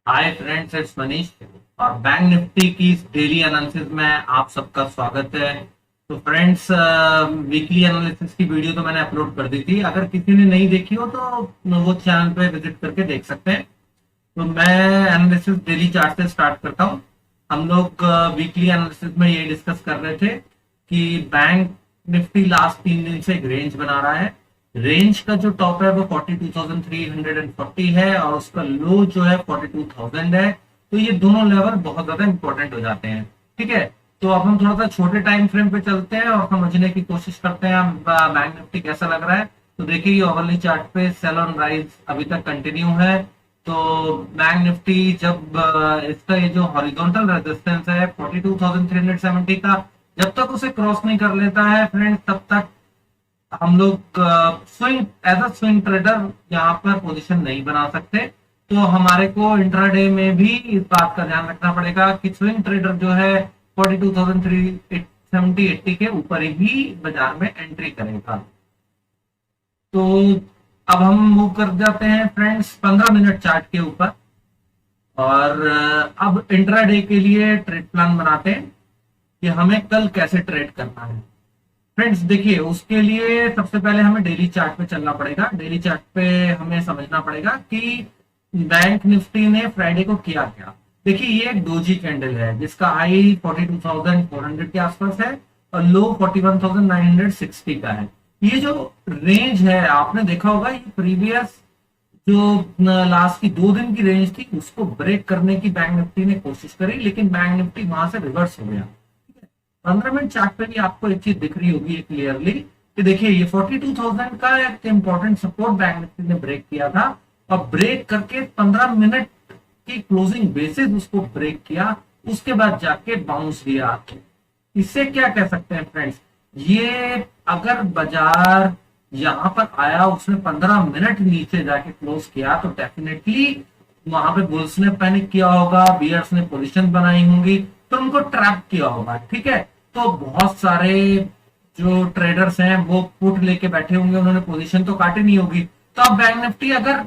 Hi friends, it's Manish और bank Nifty की इस डेली एनालिसिस में आप सबका स्वागत है। तो फ्रेंड्स, वीकली एनालिसिस की वीडियो तो मैंने अपलोड कर दी थी। अगर किसी ने नहीं देखी हो तो वो चैनल पे विजिट करके देख सकते हैं। तो मैं एनालिसिस डेली चार्ट से स्टार्ट करता हूँ। हम लोग वीकली एनालिसिस में ये डिस्कस कर रहे थे कि बैंक निफ्टी लास्ट 3 दिन से एक रेंज बना रहा है। रेंज का जो टॉप है वो 42,340 है और उसका लो जो है 42,000 है। तो ये दोनों लेवल बहुत ज्यादा इंपॉर्टेंट हो जाते हैं। ठीक है, तो अब हम थोड़ा सा छोटे टाइम फ्रेम पे चलते हैं और समझने की कोशिश करते हैं बैंक निफ्टी कैसा लग रहा है। तो देखिए, ये ओवरली चार्ट पे सेल ऑन राइज अभी तक कंटिन्यू है। तो बैंक निफ्टी जब इसका ये जो हॉरिजॉन्टल रेजिस्टेंस है 42,370 का, जब तक उसे क्रॉस नहीं कर लेता है फ्रेंड्स, तब तक हम लोग swing as a swing trader यहाँ पर पोजीशन नहीं बना सकते। तो हमारे को इंट्राडे में भी इस बात का ध्यान रखना पड़ेगा कि स्विंग ट्रेडर जो है 42,370-80 के ऊपर ही बाजार में एंट्री करेगा। तो अब हम मूव कर जाते हैं फ्रेंड्स 15 मिनट चार्ट के ऊपर और अब इंट्राडे के लिए ट्रेड प्लान बनाते हैं कि हमें कल कैसे ट्रेड करना है। फ्रेंड्स देखिए, उसके लिए सबसे पहले हमें डेली चार्ट पे चलना पड़ेगा। डेली चार्ट पे हमें समझना पड़ेगा कि बैंक निफ्टी ने फ्राइडे को किया क्या। देखिए, ये एक डोजी कैंडल है जिसका हाई 42,400 के आसपास है और लो 41,960 का है। ये जो रेंज है आपने देखा होगा, ये प्रीवियस जो लास्ट की 2 दिन की रेंज थी उसको ब्रेक करने की बैंक निफ्टी ने कोशिश करी, लेकिन बैंक निफ्टी वहां से रिवर्स हो गया। 15 मिनट चार्ट पे भी आपको एक चीज दिख रही होगी क्लियरली कि देखिए, ये 42,000 का एक इंपॉर्टेंट सपोर्ट बैंक निफ्टी ने ब्रेक किया था और ब्रेक करके 15 मिनट की क्लोजिंग बेसिस उसको ब्रेक किया, उसके बाद जाके बाउंस दिया। इससे क्या कह सकते हैं फ्रेंड्स, ये अगर बाजार यहां पर आया, उसने 15 मिनट नीचे जाके क्लोज किया, तो डेफिनेटली वहां पे बुल्स ने पैनिक किया होगा, बियर्स ने पोजीशन बनाई होंगी, तो उनको ट्रैप किया होगा। ठीक है, तो बहुत सारे जो ट्रेडर्स हैं वो पुट लेके बैठे होंगे, उन्होंने पोजीशन तो काटी नहीं होगी। तो अब बैंक निफ्टी अगर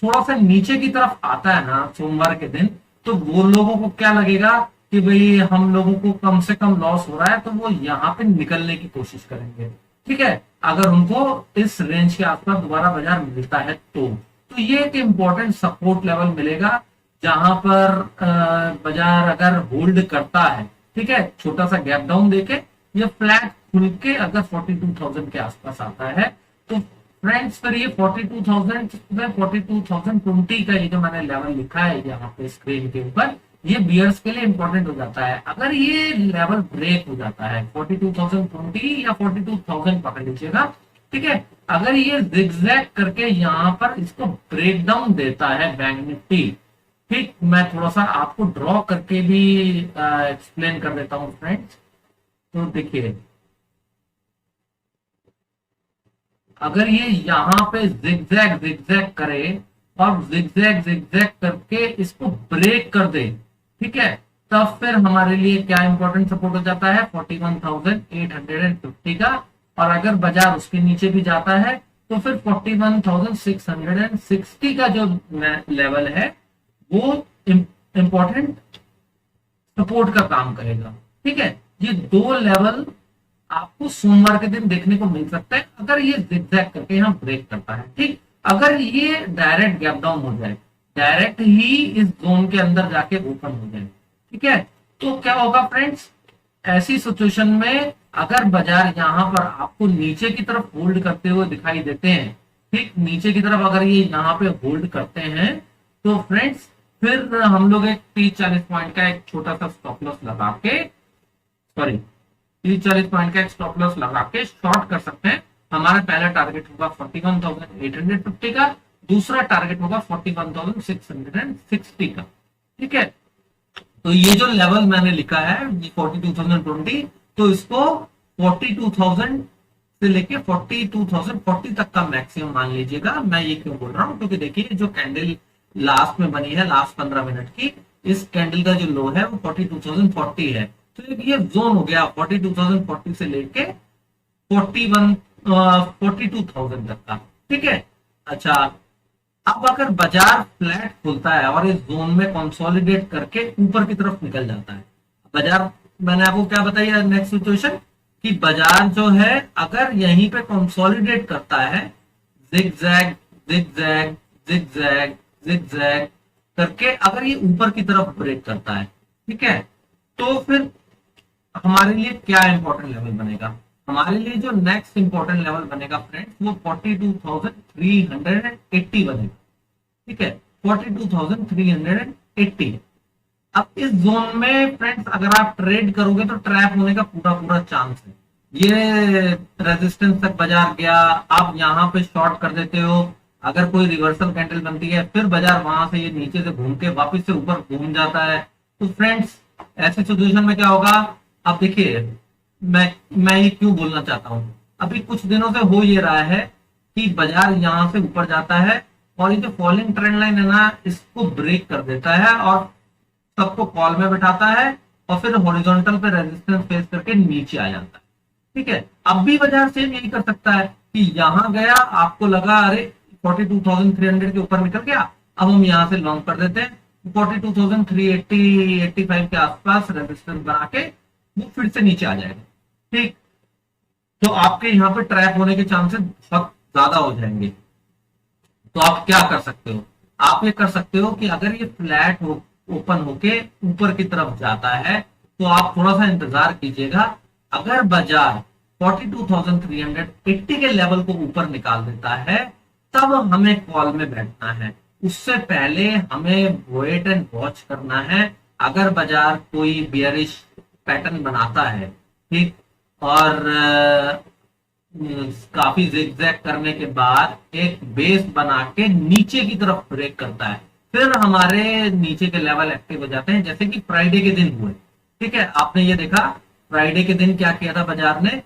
थोड़ा सा नीचे की तरफ आता है ना सोमवार के दिन, तो वो लोगों को क्या लगेगा कि भाई हम लोगों को कम से कम लॉस हो रहा है, तो वो यहाँ पे निकलने की कोशिश करेंगे। ठीक है, अगर उनको इस रेंज के आसपास दोबारा बाजार मिलता है तो ये एक इंपॉर्टेंट सपोर्ट लेवल मिलेगा जहां पर बाजार अगर होल्ड करता है। ठीक है, छोटा सा गैप डाउन देके ये फ्लैट खुल के अगर 42,000 के आसपास आता है, तो फ्रेंड्स फिर ये 42,020 का ये जो मैंने लेवल लिखा है यहाँ पे स्क्रीन के ऊपर, ये बियर्स के लिए इंपॉर्टेंट हो जाता है। अगर ये लेवल ब्रेक हो जाता है 42,020 या 42,000 पकड़ लीजिएगा। ठीक है, अगर ये जिगजैग करके यहाँ पर इसको ब्रेक डाउन देता है बैंक निफ्टी, ठीक, मैं थोड़ा सा आपको ड्रॉ करके भी एक्सप्लेन कर देता हूं फ्रेंड्स। तो देखिए, अगर ये यहाँ पे जिगजैग जिगजैग करे और जिगजैग जिगजैग करके इसको ब्रेक कर दे, ठीक है, तब फिर हमारे लिए क्या इंपॉर्टेंट सपोर्ट हो जाता है 41,850 का। और अगर बाजार उसके नीचे भी जाता है तो फिर 41,660 का जो लेवल है वो इंपॉर्टेंट सपोर्ट का काम करेगा। ठीक है, ये दो लेवल आपको सोमवार के दिन देखने को मिल सकता है अगर ये जिगजैग करके यहाँ ब्रेक करता है। ठीक, अगर ये डायरेक्ट गैप डाउन हो जाए, डायरेक्ट ही इस जोन के अंदर जाके ओपन हो जाए, ठीक है, तो क्या होगा फ्रेंड्स, ऐसी सिचुएशन में अगर बाजार यहाँ पर आपको नीचे की तरफ होल्ड करते हुए दिखाई देते हैं, ठीक, नीचे की तरफ अगर ये यहाँ पे होल्ड करते हैं, तो फ्रेंड्स फिर हम लोग एक 30-40 पॉइंट का एक छोटा सा स्टॉप लॉस लगा के, सॉरी, 30-40 पॉइंट का एक स्टॉप लॉस लगा के शॉर्ट कर सकते हैं। हमारा पहला टारगेट होगा 41,850 का, दूसरा टारगेट होगा 41,660 का। ठीक है, तो ये जो लेवल मैंने लिखा है 42,020, तो इसको 42,000 से लेके 42,040 तक का मैक्सिमम मान लीजिएगा। मैं ये क्यों बोल रहा हूं, क्योंकि देखिए जो कैंडल लास्ट में बनी है लास्ट 15 मिनट की, इस कैंडल का जो लो है वो 42,040 है। तो ये जोन हो गया 42,040 से लेके 42,000 तक का। ठीक है, अच्छा, अब अगर बाजार फ्लैट खुलता है और इस जोन में कंसोलिडेट करके ऊपर की तरफ निकल जाता है, बाजार, मैंने आपको क्या बताया नेक्स्ट सिचुएशन, कि बाजार जो है अगर यहीं पे कंसोलिडेट करता है, जिगजैग जिगजैग जिगजैग जिगजैग करके, अगर ये ऊपर की तरफ ब्रेक करता है, ठीक है, तो फिर हमारे लिए क्या इंपॉर्टेंट लेवल बनेगा? हमारे लिए जो नेक्स्ट इंपॉर्टेंट लेवल बनेगा फ्रेंड्स, वो 42,380 बनेगा, ठीक है, 42,380। अब इस जोन में फ्रेंड्स अगर आप ट्रेड करोगे तो ट्रैप होने का पूरा पूरा चांस है। ये रेजिस्टेंस तक बाजार गया, आप यहाँ पे शॉर्ट कर देते हो, अगर कोई रिवर्सल कैंडल बनती है, फिर बाजार वहां से ये नीचे से घूम के वापस से ऊपर घूम जाता है, तो फ्रेंड्स ऐसे सिचुएशन में क्या होगा? अब देखिए, मैं ये क्यों बोलना चाहता हूं, अभी कुछ दिनों से हो ये रहा है कि बाजार यहां से ऊपर जाता है और ये जो फॉलिंग ट्रेंड लाइन है ना, इसको ब्रेक कर देता है और सबको कॉल में बैठाता है और फिर हॉरिजॉन्टल पे रेजिस्टेंस फेस करके नीचे आ जाता है, ठीक है। अब भी बाजार सेम यही कर सकता है कि यहां गया, आपको लगा अरे 42,300 के ऊपर निकल गया, अब हम यहां से लॉन्ग कर देते हैं, 42,380 85 के आसपास रेजिस्टेंस बना के वो फिर से नीचे आ जाएगा, ठीक। तो आपके यहाँ पे ट्रैप होने के चांसेस बहुत ज्यादा हो जाएंगे। तो आप क्या कर सकते हो? आप ये कर सकते हो कि अगर ये फ्लैट ओपन होके ऊपर की तरफ जाता है तो आप थोड़ा सा इंतजार कीजिएगा। अगर बाजार 42,380 के लेवल को ऊपर निकाल देता है, तब हमें कॉल में बैठना है। उससे पहले हमें वेट एंड वॉच करना है। अगर बाजार कोई बियरिश पैटर्न बनाता है, ठीक, और काफी जिगजैग करने के बाद एक बेस बना के नीचे की तरफ ब्रेक करता है, फिर हमारे नीचे के लेवल एक्टिव हो जाते हैं, जैसे कि फ्राइडे के दिन हुए, ठीक है। आपने ये देखा फ्राइडे के दिन क्या किया था बाजार ने,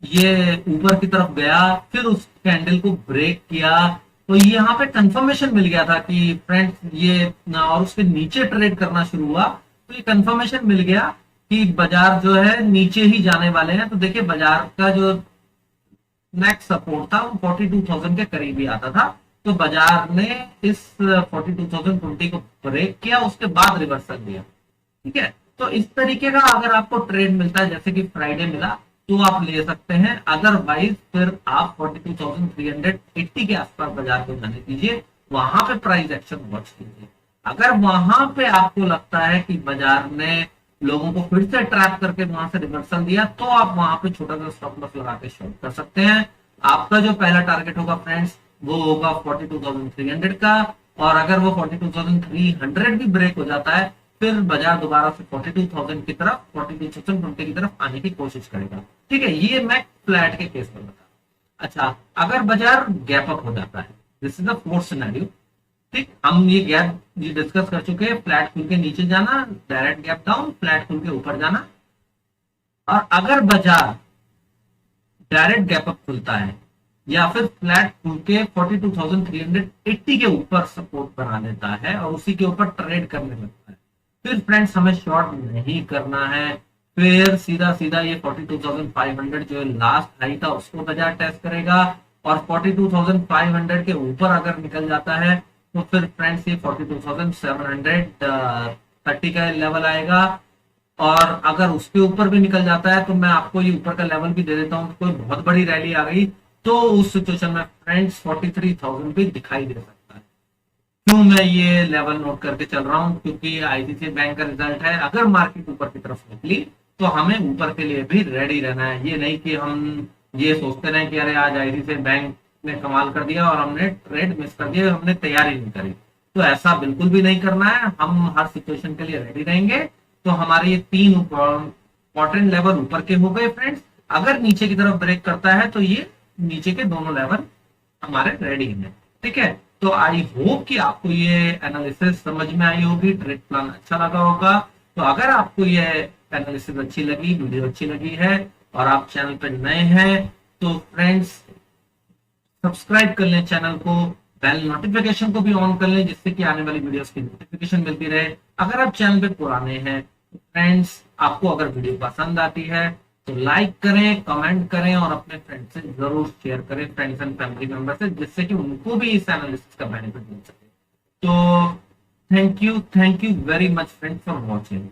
ये ऊपर की तरफ गया, फिर उस कैंडल को ब्रेक किया, तो यहाँ पे कंफर्मेशन मिल गया था कि फ्रेंड्स ये, और उसके नीचे ट्रेड करना शुरू हुआ, तो ये कंफर्मेशन मिल गया कि बाजार जो है नीचे ही जाने वाले हैं। तो देखिए बाजार का जो नेक्स्ट सपोर्ट था वो 42,000 के करीब ही आता था, तो बाजार ने इस 42,020 को ब्रेक किया, उसके बाद रिवर्सल दिया, ठीक है। तो इस तरीके का अगर आपको ट्रेड मिलता है, जैसे कि फ्राइडे मिला, तो आप ले सकते हैं। अदरवाइज फिर आप 42,380 के आसपास बाजार को जाने दीजिए, वहां पे प्राइस एक्शन वॉच कीजिए। अगर वहां पे आपको लगता है कि बाजार ने लोगों को फिर से ट्रैप करके वहां से रिवर्सल दिया, तो आप वहां पे छोटा सा स्टॉप लॉस लगा के शॉर्ट कर सकते हैं। आपका जो पहला टारगेट होगा फ्रेंड्स, वो होगा 42,300 का, और अगर वो 42,300 भी ब्रेक हो जाता है, फिर बाजार दोबारा से 42,000 की तरफ, 42,020 की तरफ आने की कोशिश करेगा, ठीक है। ये मैं फ्लैट के केस में बता। अच्छा, अगर बाजार गैप अप हो जाता है, this is the fourth scenario, ठीक। हम ये गैप ये डिस्कस कर चुके हैं, फ्लैट खुल के नीचे जाना, डायरेक्ट गैप डाउन, फ्लैट खुल के ऊपर जाना। और अगर बाजार डायरेक्ट गैप अप खुलता है या फिर फ्लैट खुल के 42,380 के ऊपर सपोर्ट बना लेता है और उसी के ऊपर ट्रेड करने लगता है, फिर फ्रेंड्स हमें शॉर्ट नहीं करना है। फिर सीधा सीधा ये 42,500 जो लास्ट हाई था उसको बाजार टेस्ट करेगा, और 42,500 के ऊपर अगर निकल जाता है तो फिर फ्रेंड्स ये 42,730 का लेवल आएगा। और अगर उसके ऊपर भी निकल जाता है तो मैं आपको ये ऊपर का लेवल भी दे देता हूँ, कोई बहुत बड़ी रैली आ गई तो उस सिचुएशन में फ्रेंड्स 43,000 भी दिखाई दे सकता है। क्यों मैं ये लेवल नोट करके चल रहा हूँ? क्योंकि आईसीआईसीआई बैंक का रिजल्ट है, अगर मार्केट ऊपर की तरफ निकली तो हमें ऊपर के लिए भी रेडी रहना है। ये नहीं कि हम ये सोचते रहे कि अरे आज आईसीआईसीआई बैंक ने कमाल कर दिया और हमने ट्रेड मिस कर दिया, हमने तैयारी नहीं करी, तो ऐसा बिल्कुल भी नहीं करना है। हम हर सिचुएशन के लिए रेडी रहेंगे। तो हमारे ये 3 इंपॉर्टेंट लेवल ऊपर के हो गए फ्रेंड्स। अगर नीचे की तरफ ब्रेक करता है तो ये नीचे के दोनों लेवल हमारे रेडी हैं, ठीक है। तो आई होप कि आपको ये एनालिसिस समझ में आई होगी, ट्रेड प्लान अच्छा लगा होगा। तो अगर आपको ये एनालिसिस अच्छी लगी, वीडियो अच्छी लगी है और आप चैनल पर नए हैं तो फ्रेंड्स सब्सक्राइब कर लें चैनल को, बेल नोटिफिकेशन को भी ऑन कर लें जिससे कि आने वाली वीडियोस की नोटिफिकेशन मिलती रहे। अगर आप चैनल पे पुराने हैं तो फ्रेंड्स आपको अगर वीडियो पसंद आती है तो लाइक करें, कमेंट करें और अपने फ्रेंड से जरूर शेयर करें, फ्रेंड्स एंड फैमिली मेंबर से, जिससे कि उनको भी इस एनालिसिस का बेनिफिट मिल सके। तो thank you very much friends for watching.